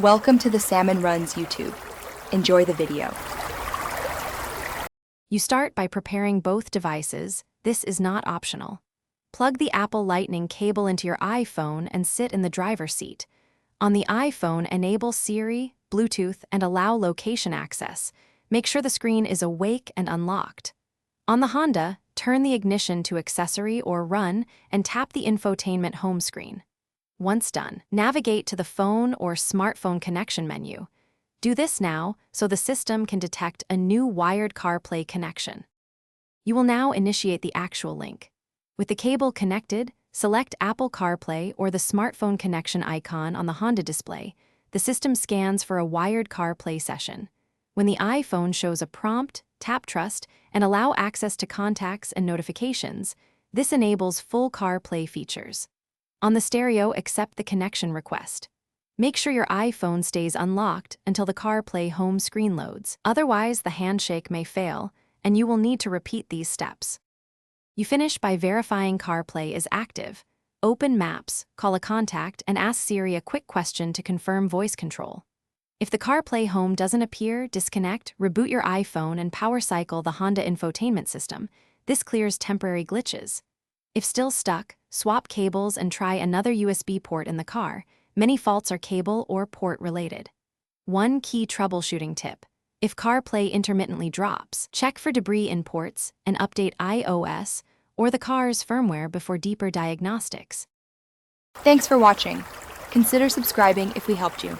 Welcome to the Salmon Runs YouTube. Enjoy the video. You start by preparing both devices. This is not optional. Plug the Apple Lightning cable into your iPhone and sit in the driver's seat. On the iPhone, enable Siri, Bluetooth, and allow location access. Make sure the screen is awake and unlocked. On the Honda, turn the ignition to accessory or run and tap the infotainment home screen. Once done, navigate to the phone or smartphone connection menu. Do this now so the system can detect a new wired CarPlay connection. You will now initiate the actual link. With the cable connected, select Apple CarPlay or the smartphone connection icon on the Honda display. The system scans for a wired CarPlay session. When the iPhone shows a prompt, tap Trust and allow access to contacts and notifications. This enables full CarPlay features. On the stereo, accept the connection request. Make sure your iPhone stays unlocked until the CarPlay home screen loads. Otherwise, the handshake may fail, and you will need to repeat these steps. You finish by verifying CarPlay is active. Open Maps, call a contact, and ask Siri a quick question to confirm voice control. If the CarPlay home doesn't appear, disconnect, reboot your iPhone, and power cycle the Honda infotainment system. This clears temporary glitches. If still stuck, swap cables and try another USB port in the car. Many faults are cable or port related. One key troubleshooting tip. If CarPlay intermittently drops, check for debris in ports and update iOS or the car's firmware before deeper diagnostics. Thanks for watching. Consider subscribing if we helped you.